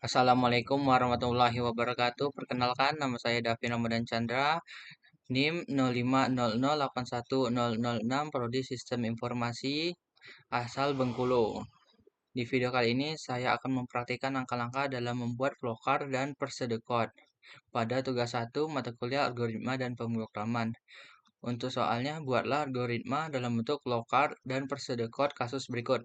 Assalamualaikum warahmatullahi wabarakatuh. Perkenalkan, nama saya Davi Ramadan Chandra, NIM 0500810006, Prodi Sistem Informasi, asal Bengkulu. Di video kali ini, saya akan mempraktikkan langkah-langkah dalam membuat flowchart dan persedekot pada tugas 1 mata kuliah algoritma dan pemrograman. Untuk soalnya, buatlah algoritma dalam bentuk flowchart dan persedekot kasus berikut.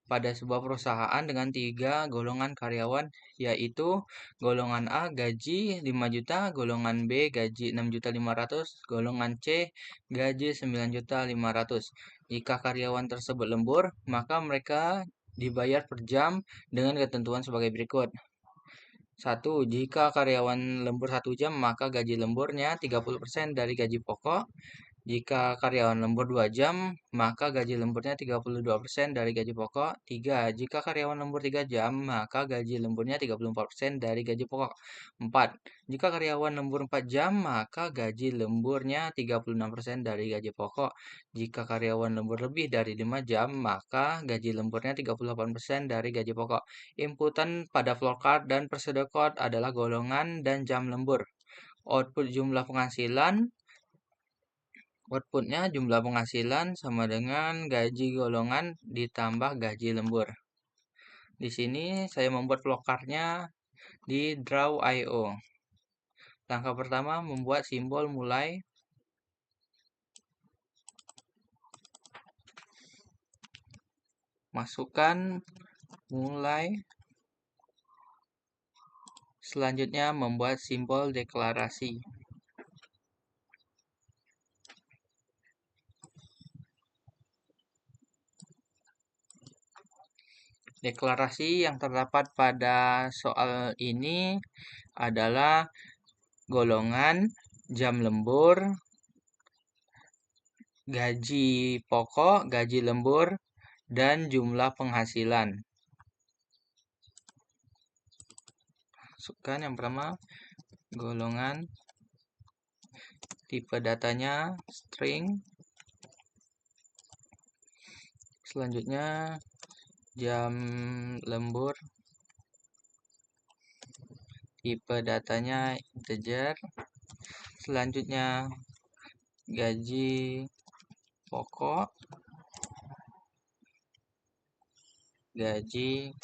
Pada sebuah perusahaan dengan 3 golongan karyawan, yaitu golongan A gaji 5 juta, golongan B gaji 6.500.000, golongan C gaji 9.500.000. Jika karyawan tersebut lembur, maka mereka dibayar per jam dengan ketentuan sebagai berikut. 1. Jika karyawan lembur 1 jam, maka gaji lemburnya 30% dari gaji pokok. Jika karyawan lembur 2 jam, maka gaji lemburnya 32% dari gaji pokok. 3. Jika karyawan lembur 3 jam, maka gaji lemburnya 34% dari gaji pokok. 4. Jika karyawan lembur 4 jam, maka gaji lemburnya 36% dari gaji pokok. Jika karyawan lembur lebih dari 5 jam, maka gaji lemburnya 38% dari gaji pokok. Inputan pada flowchart dan persedekot adalah golongan dan jam lembur. Output jumlah penghasilan Outputnya jumlah penghasilan sama dengan gaji golongan ditambah gaji lembur. Di sini saya membuat flowchart-nya di Draw.io. Langkah pertama membuat simbol mulai. Masukkan mulai. Selanjutnya membuat simbol deklarasi. Deklarasi yang terdapat pada soal ini adalah golongan, jam lembur, gaji pokok, gaji lembur, dan jumlah penghasilan. Masukkan yang pertama, golongan, tipe datanya string. Selanjutnya jam lembur, tipe datanya integer. Selanjutnya gaji pokok, gaji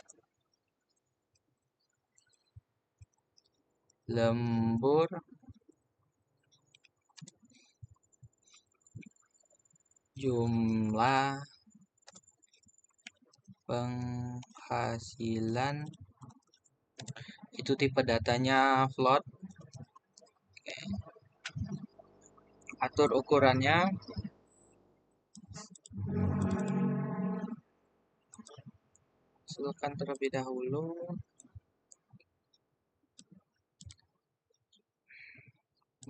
lembur, jumlah penghasilan. Itu tipe datanya float. Atur ukurannya. Silakan terlebih dahulu.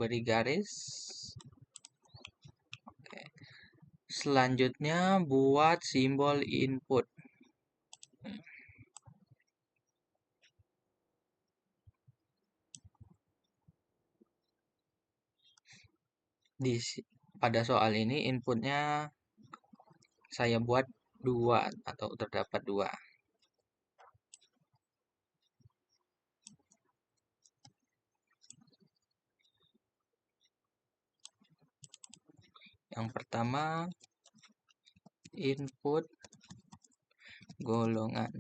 Beri garis. Oke. Selanjutnya buat simbol input. Pada soal ini inputnya saya buat 2 atau terdapat 2. Yang pertama input golongan.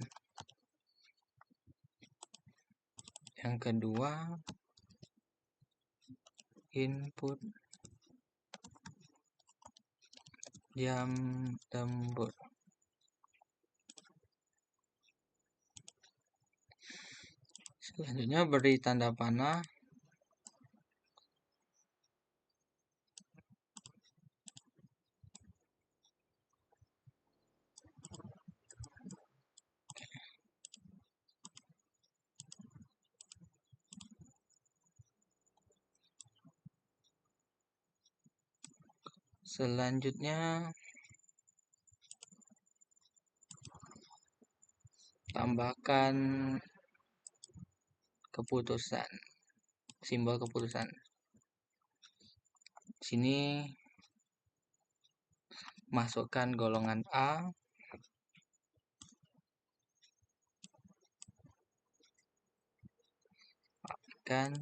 Yang kedua input jam lembur. Selanjutnya beri tanda panah. Selanjutnya tambahkan keputusan, simbol keputusan. Sini masukkan golongan A, perhatikan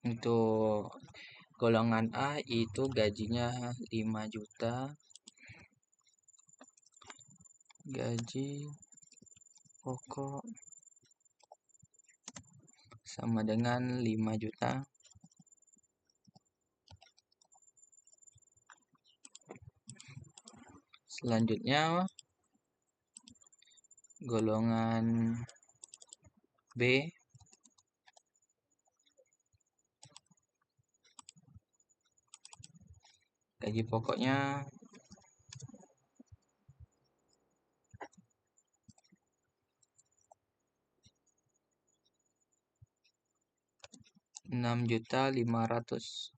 untuk golongan A itu gajinya 5 juta, gaji pokok sama dengan 5 juta. Selanjutnya golongan B gaji pokoknya 6.500.000.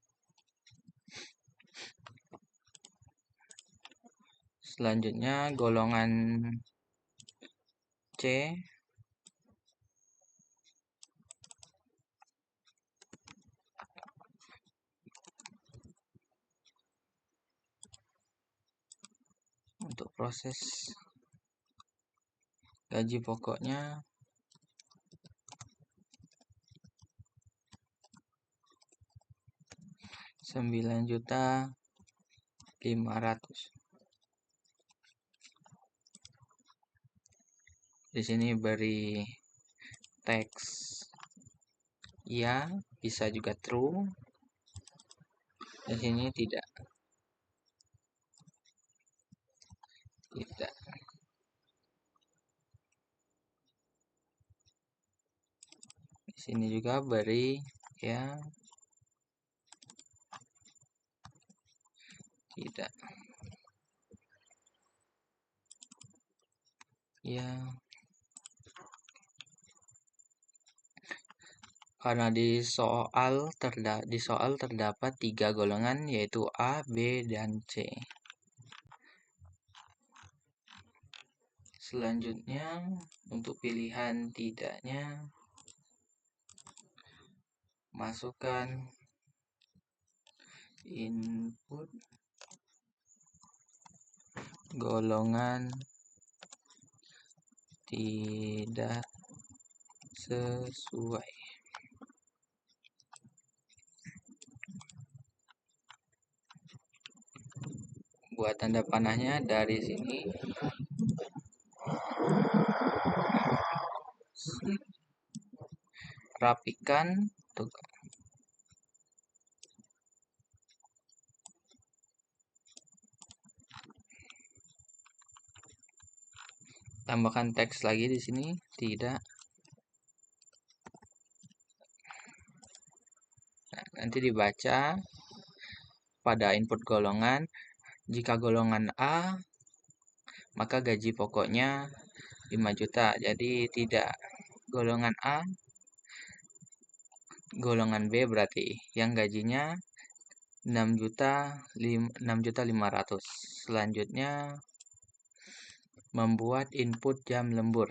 Selanjutnya golongan C untuk proses gaji pokoknya 9.500.000. Di sini beri teks ya, bisa juga true. Di sini tidak. Di sini juga beri ya, tidak. Ya. Karena di soal terdapat 3 golongan, yaitu A, B, dan C. Selanjutnya untuk pilihan tidaknya, masukkan input golongan tidak sesuai. Buat tanda panahnya dari sini. Rapikan tuh. Tambahkan teks lagi di sini, tidak. Nah, nanti dibaca pada input golongan. Jika golongan A, maka gaji pokoknya 5 juta. Jadi tidak. Golongan A, golongan B berarti yang gajinya 6.500.000. Selanjutnya membuat input jam lembur.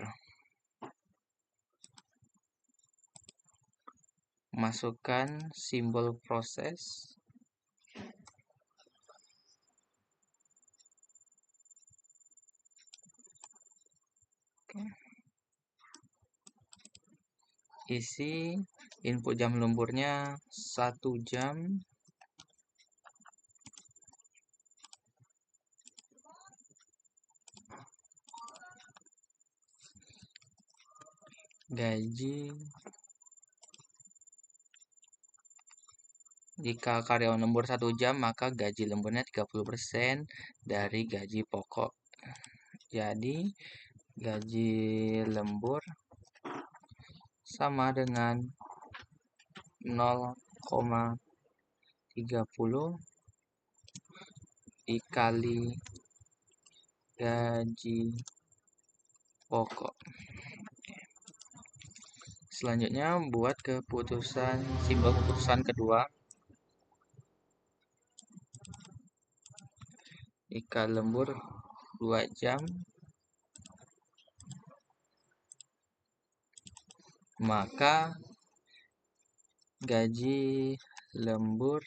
Masukkan simbol proses. Isi input jam lemburnya 1 jam. Gaji jika karyawan lembur 1 jam, maka gaji lemburnya 30% dari gaji pokok. Jadi gaji lembur sama dengan 0,30 dikali gaji pokok. Selanjutnya buat simbol keputusan kedua. Jika lembur 2 jam, maka gaji lembur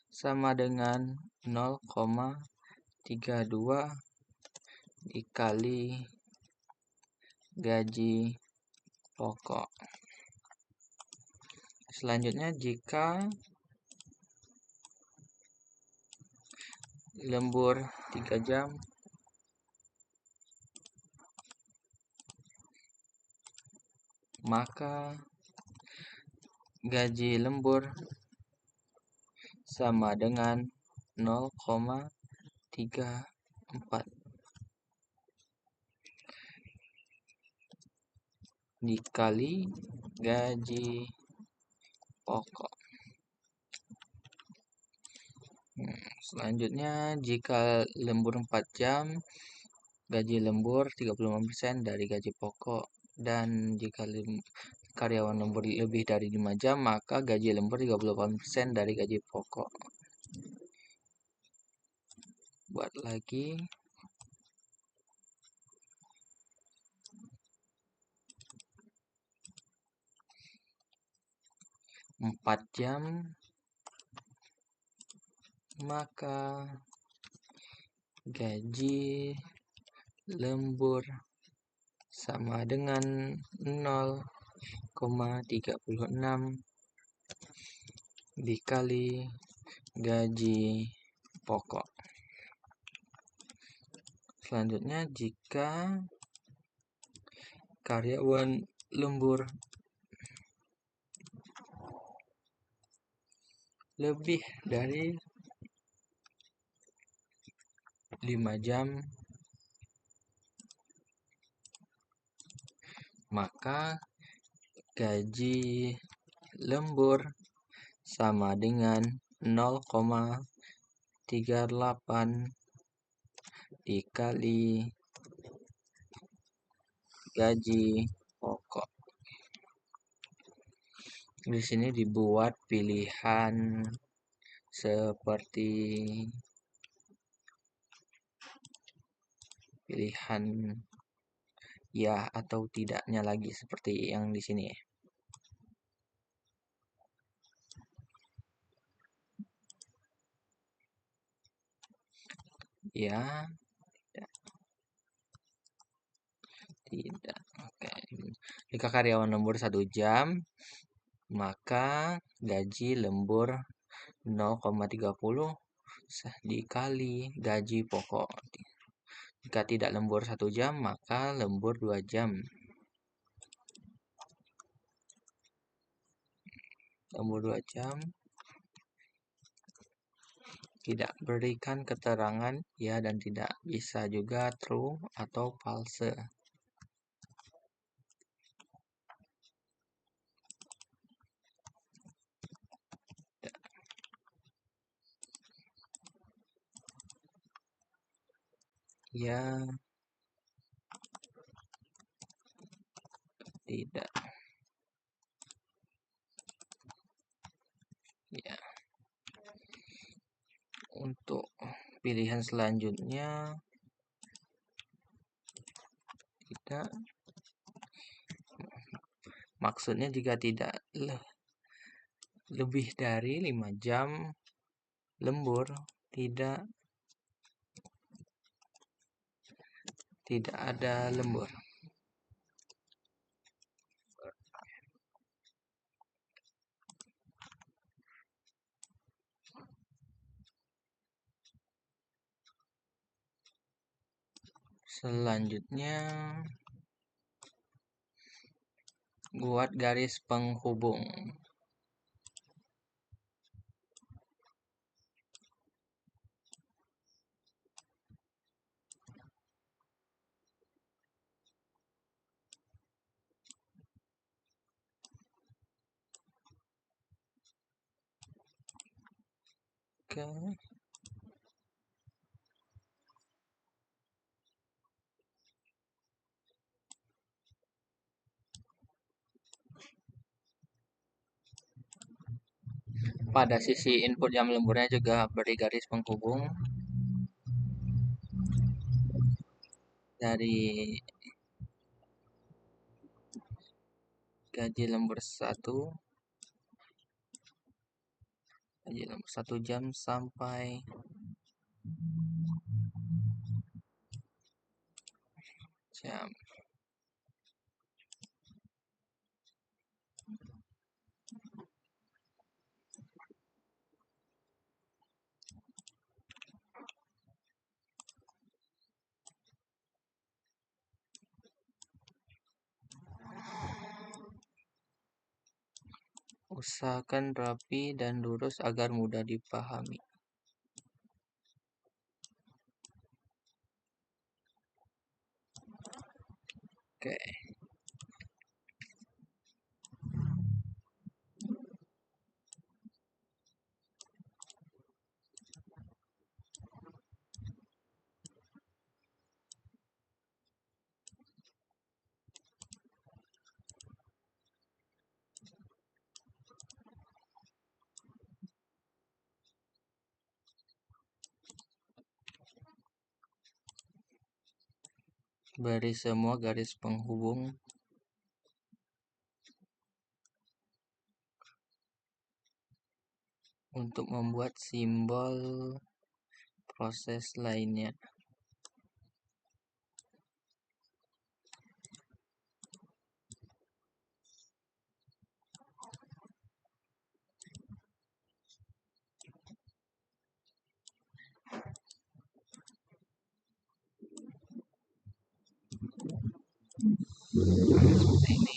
sama dengan 0,32 dikali gaji pokok. Selanjutnya, jika lembur 3 jam, maka gaji lembur sama dengan 0,34 dikali gaji pokok. Selanjutnya, jika lembur 4 jam, gaji lembur 35% dari gaji pokok. Dan jika karyawan lembur lebih dari 5 jam, maka gaji lembur 38% dari gaji pokok. Buat lagi. 4 jam, maka gaji lembur sama dengan 0,36 dikali gaji pokok. Selanjutnya, jika karyawan lembur lebih dari 5 jam, maka gaji lembur sama dengan 0,38 dikali gaji pokok. Di sini dibuat pilihan seperti pilihan ya atau tidaknya lagi seperti yang di sini. Ya, tidak. Oke. Jika karyawan lembur 1 jam, maka gaji lembur 0,30 dikali gaji pokok. Jika tidak lembur 1 jam, maka lembur 2 jam. Lembur 2 jam tidak berikan keterangan ya dan tidak, bisa juga true atau false. Ya, tidak. Ya. Untuk pilihan selanjutnya, tidak. Maksudnya jika tidak lebih dari 5 jam lembur, tidak ada lembur. Selanjutnya, buat garis penghubung. Oke. Pada sisi input jam lemburnya juga beri garis penghubung dari gaji lembur 1 jam sampai jam. Usahakan rapi dan lurus agar mudah dipahami. Oke. Beri semua garis penghubung untuk membuat simbol proses lainnya. Seperti ini.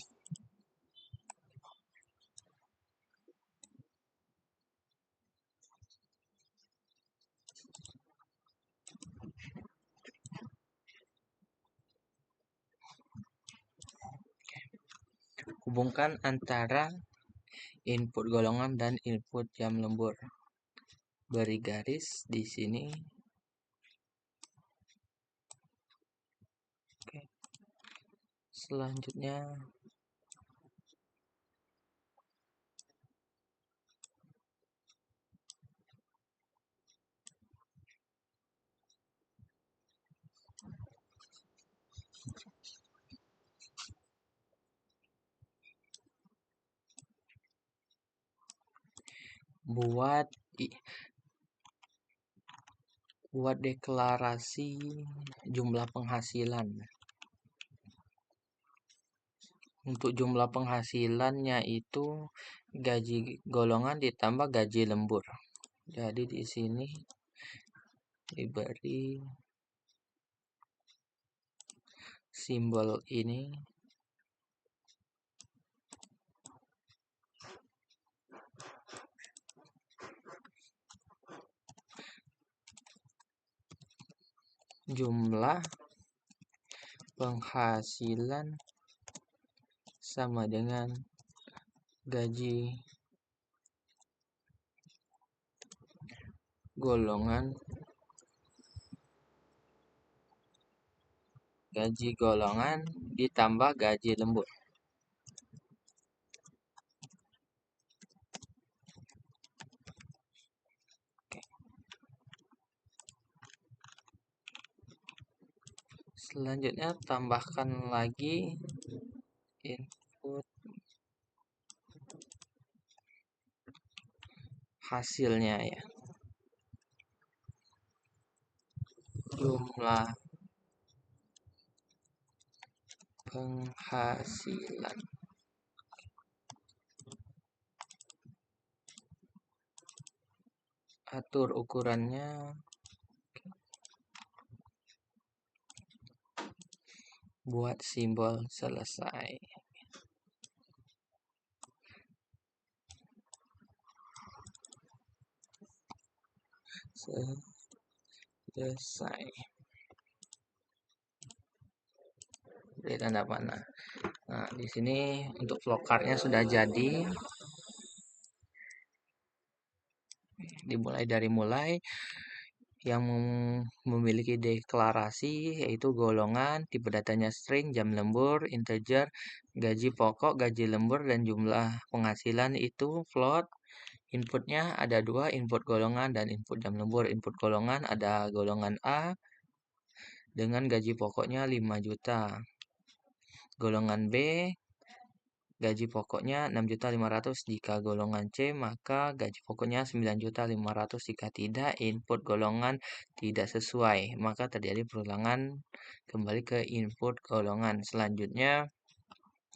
Hubungkan antara input golongan dan input jam lembur. Beri garis di sini. Oke. Selanjutnya buat deklarasi jumlah penghasilan. Untuk jumlah penghasilannya itu gaji golongan ditambah gaji lembur. Jadi di sini diberi simbol ini. Jumlah penghasilan sama dengan gaji golongan ditambah gaji lembur. Oke. Selanjutnya tambahkan lagi input hasilnya ya. Jumlah penghasilan. Atur ukurannya. Buat simbol selesai. Selesai. Beri tanda panah. Nah, di sini untuk flowcardnya sudah jadi. Dimulai dari yang memiliki deklarasi yaitu golongan, tipe datanya string, jam lembur, integer, gaji pokok, gaji lembur, dan jumlah penghasilan itu float. Inputnya ada dua, input golongan dan input jam lembur. Input golongan ada golongan A dengan gaji pokoknya 5 juta. Golongan B gaji pokoknya 6.500.000. Jika golongan C, maka gaji pokoknya 9.500.000. Jika tidak, input golongan tidak sesuai, maka terjadi perulangan kembali ke input golongan. Selanjutnya,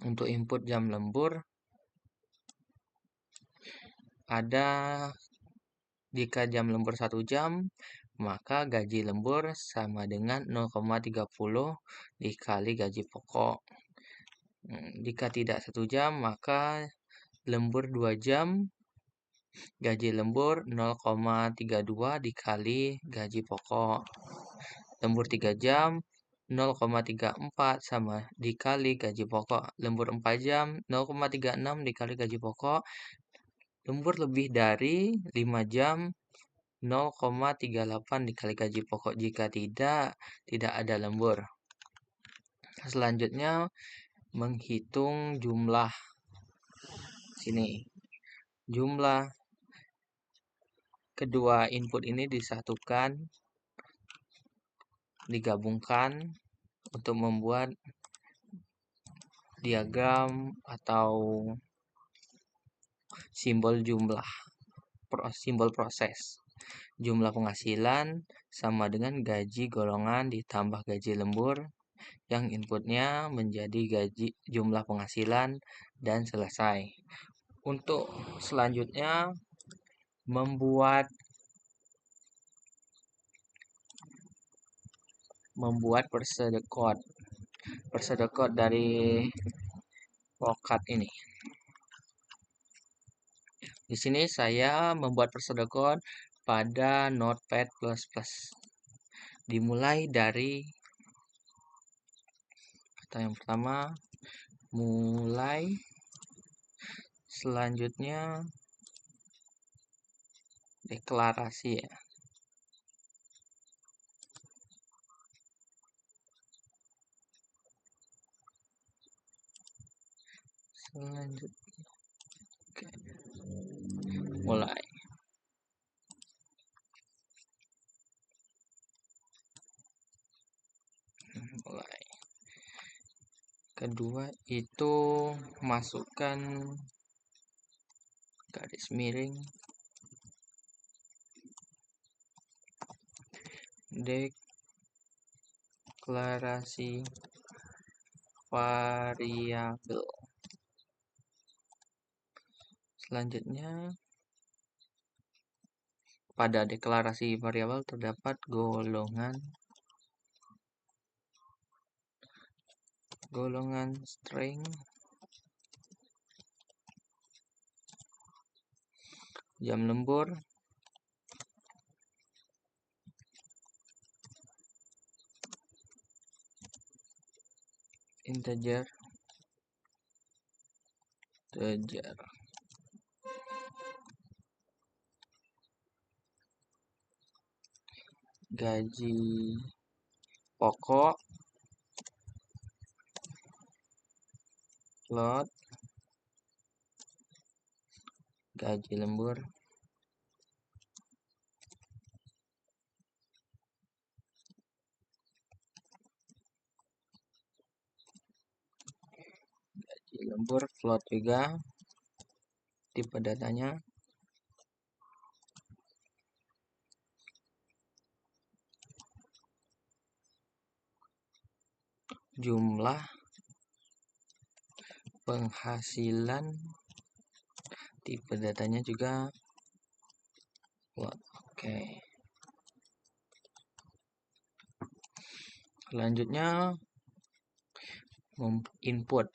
untuk input jam lembur, ada jika jam lembur 1 jam, maka gaji lembur sama dengan 0,30 dikali gaji pokok. Jika tidak 1 jam, maka lembur 2 jam, gaji lembur 0,32 dikali gaji pokok. Lembur 3 jam 0,34 sama dikali gaji pokok. Lembur 4 jam 0,36 dikali gaji pokok. Lembur lebih dari 5 jam 0,38 dikali gaji pokok. Jika tidak ada lembur. Selanjutnya menghitung jumlah. Sini. Jumlah kedua input ini disatukan, digabungkan untuk membuat diagram atau simbol jumlah, simbol proses. Jumlah penghasilan sama dengan gaji golongan ditambah gaji lembur yang inputnya menjadi jumlah penghasilan dan selesai. Untuk selanjutnya membuat persedekot. Persedekot dari flowchart ini. Di sini saya membuat persedekot pada Notepad++. Dimulai dari kata yang pertama, mulai. Selanjutnya deklarasi ya. Selanjutnya oke. Mulai. Kedua itu masukkan garis miring deklarasi variabel. Selanjutnya pada deklarasi variabel terdapat golongan string, jam lembur, integer, gaji pokok, float, gaji lembur, float juga, tipe datanya, jumlah penghasilan, tipe datanya juga float. Oke. Selanjutnya input.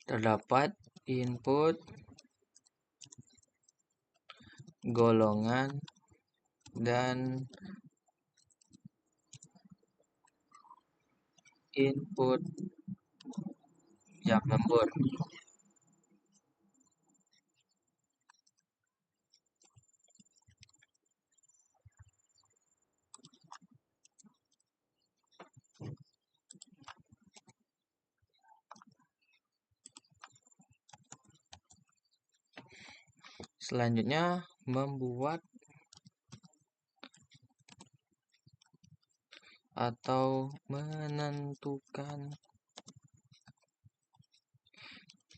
Terdapat input golongan dan input jam lembur. Selanjutnya membuat atau menentukan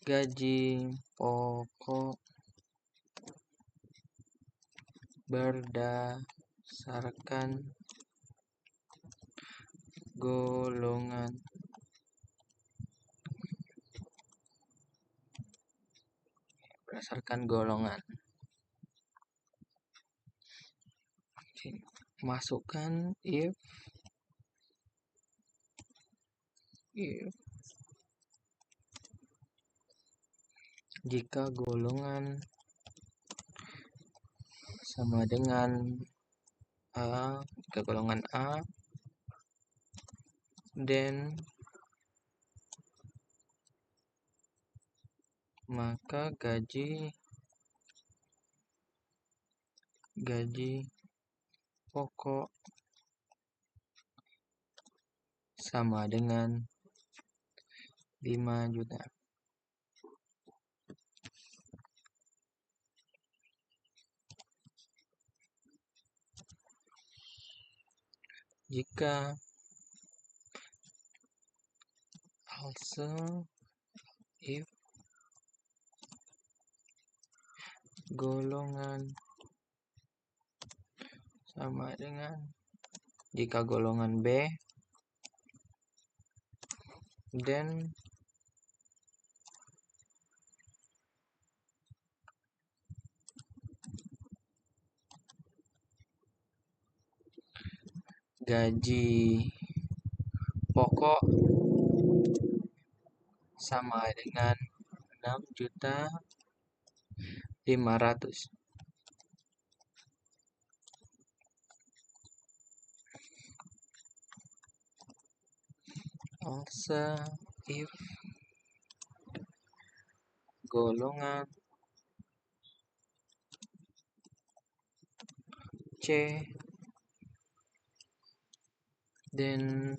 gaji pokok berdasarkan golongan. Masukkan if If jika golongan sama dengan jika golongan A, then maka gaji pokok sama dengan 5 juta. Jika also if golongan sama dengan jika golongan B, then gaji pokok sama dengan 6.500.000. Also if golongan C, then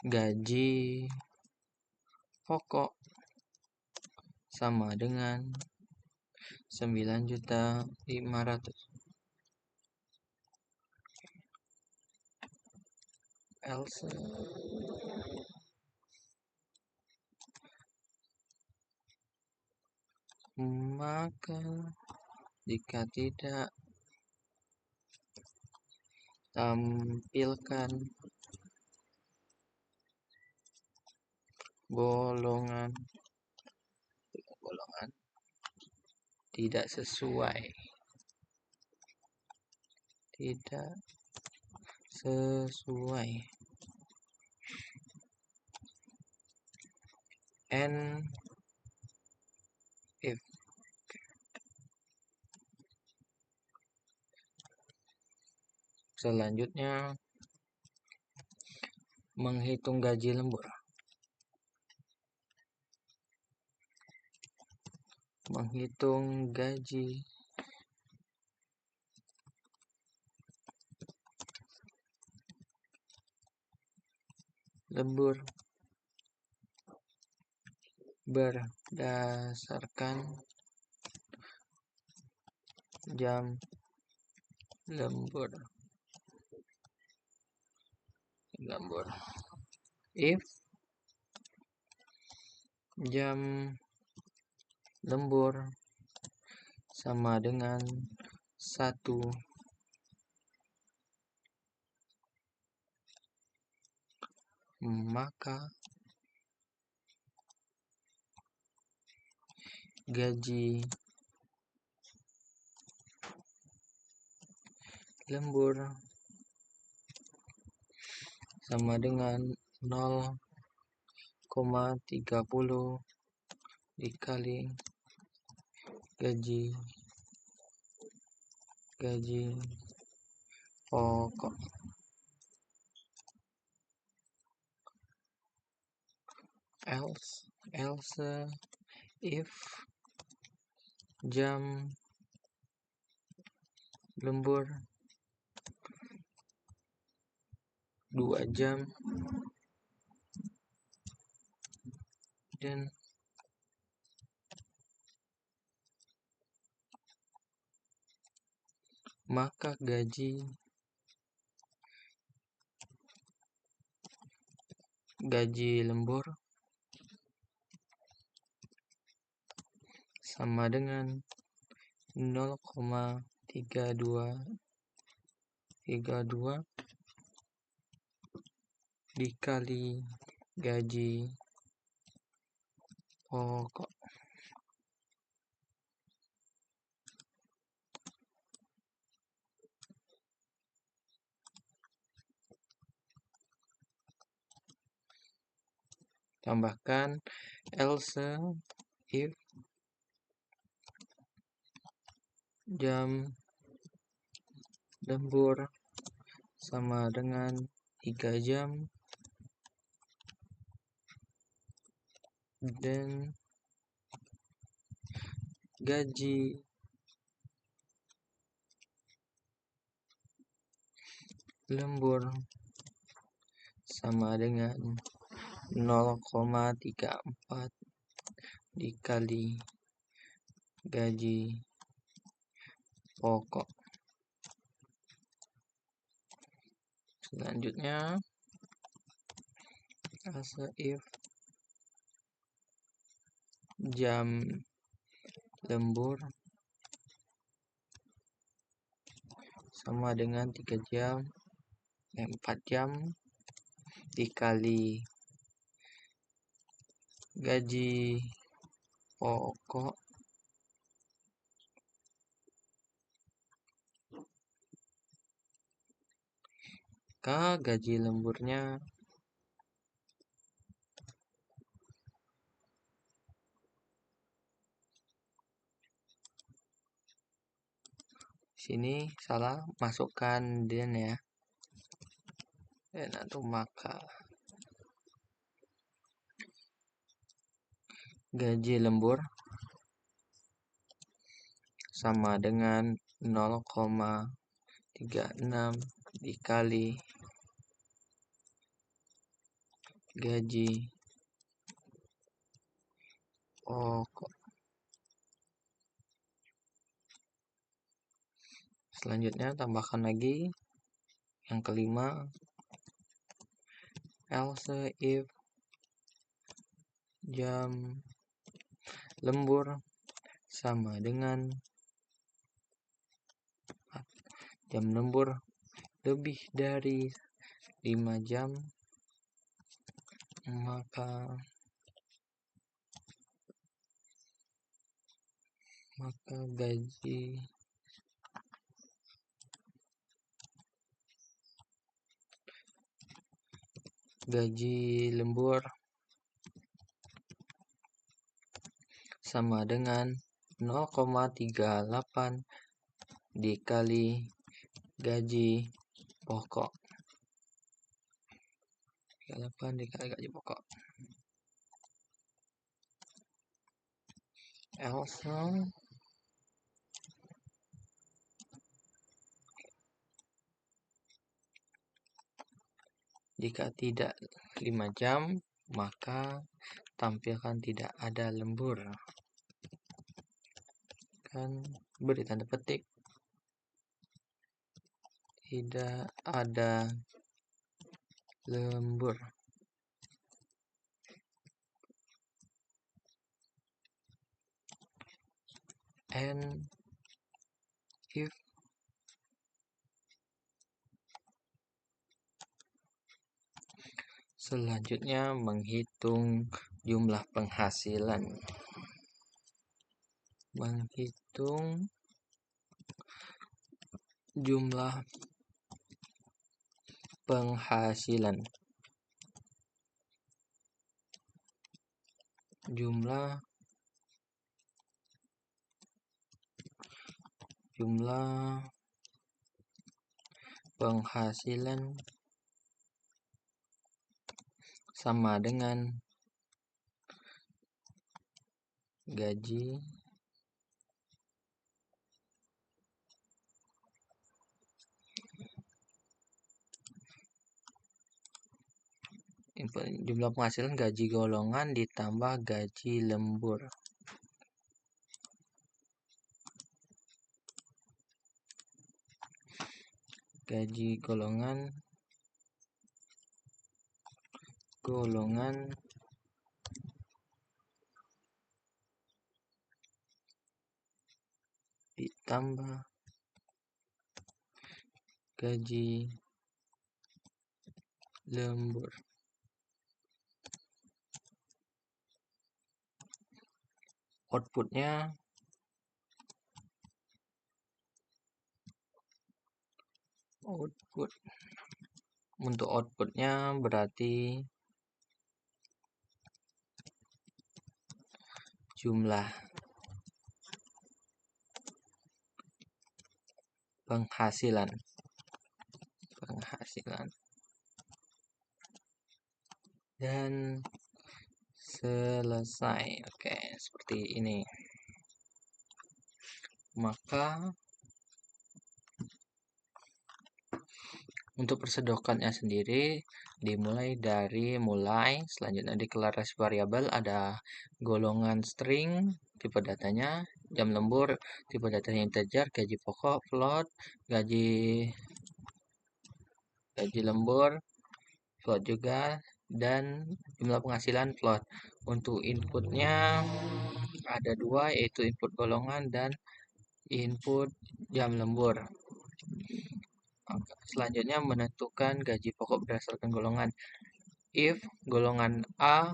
gaji pokok sama dengan 9.500.000. Else maka jika tidak tampilkan golongan tidak sesuai and if selanjutnya menghitung gaji lembur. Menghitung gaji lembur berdasarkan jam lembur. If jam lembur sama dengan 1, maka gaji lembur sama dengan 0,30 dikali gaji pokok. Else if jam lembur 2 jam, dan maka gaji lembur sama dengan 0,32 dikali gaji pokok. Tambahkan else if jam lembur sama dengan 3 jam dan gaji lembur sama dengan 0,34 dikali gaji pokok. Selanjutnya, else if jam lembur sama dengan 4 jam dikali gaji pokok gaji lemburnya sini salah masukkan dan ya, dan atau maka gaji lembur sama dengan 0,36 dikali gaji pokok. Selanjutnya tambahkan lagi yang kelima, else if jam lembur sama dengan jam lembur lebih dari 5 jam, maka gaji lembur sama dengan 0,38 dikali gaji pokok. 38 dikali gaji pokok. Else jika tidak 5 jam, maka tampilkan tidak ada lembur. Kan beri tanda petik tidak ada lembur. And if selanjutnya menghitung jumlah penghasilan. Menghitung jumlah penghasilan. Jumlah penghasilan sama dengan gaji jumlah penghasilan gaji golongan ditambah gaji lembur. Gaji golongan ditambah gaji lembur. Untuk outputnya berarti jumlah penghasilan dan selesai. Oke, seperti ini. Maka untuk persedokannya sendiri dimulai dari selanjutnya deklarasi variabel, ada golongan string, tipe datanya, jam lembur, tipe datanya integer, gaji pokok, float, gaji lembur, float juga, dan jumlah penghasilan float. Untuk inputnya ada dua, yaitu input golongan dan input jam lembur. Selanjutnya menentukan gaji pokok berdasarkan golongan. If golongan A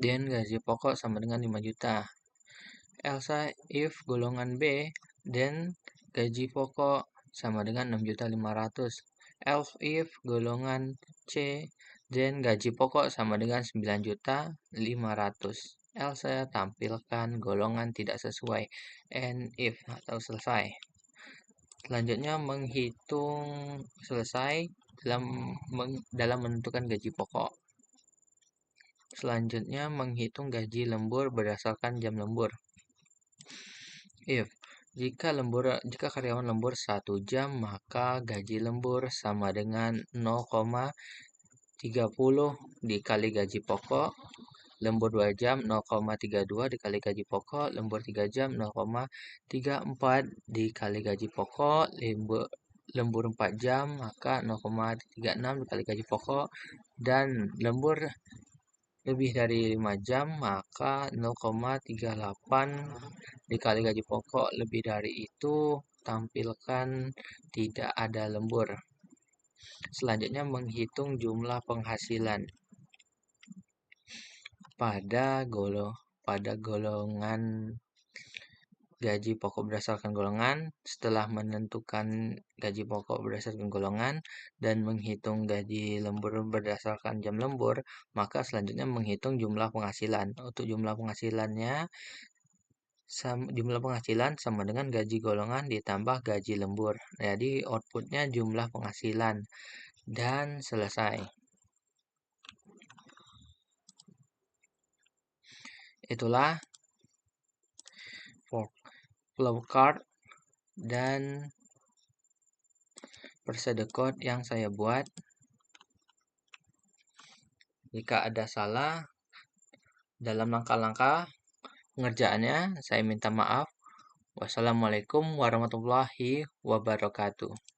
dan gaji pokok sama dengan 5 juta. Else if golongan B dan gaji pokok sama dengan 6.500.000. Else if golongan C dan gaji pokok sama dengan 9.500.000. Else tampilkan golongan tidak sesuai. And if atau selesai. Selanjutnya menghitung selesai dalam menentukan gaji pokok. Selanjutnya menghitung gaji lembur berdasarkan jam lembur. If jika karyawan lembur 1 jam, maka gaji lembur sama dengan 0,30 dikali gaji pokok. Lembur 2 jam 0,32 dikali gaji pokok, lembur 3 jam 0,34 dikali gaji pokok, lembur 4 jam maka 0,36 dikali gaji pokok, dan lembur lebih dari 5 jam maka 0,38 dikali gaji pokok. Lebih dari itu tampilkan tidak ada lembur. Selanjutnya menghitung jumlah penghasilan pada golongan gaji pokok berdasarkan golongan. Setelah menentukan gaji pokok berdasarkan golongan dan menghitung gaji lembur berdasarkan jam lembur, maka selanjutnya menghitung jumlah penghasilan. Untuk jumlah penghasilan sama dengan gaji golongan ditambah gaji lembur. Jadi outputnya jumlah penghasilan dan selesai. Itulah flowchart dan persedekot yang saya buat. Jika ada salah dalam langkah-langkah pengerjaannya, saya minta maaf. Wassalamualaikum warahmatullahi wabarakatuh.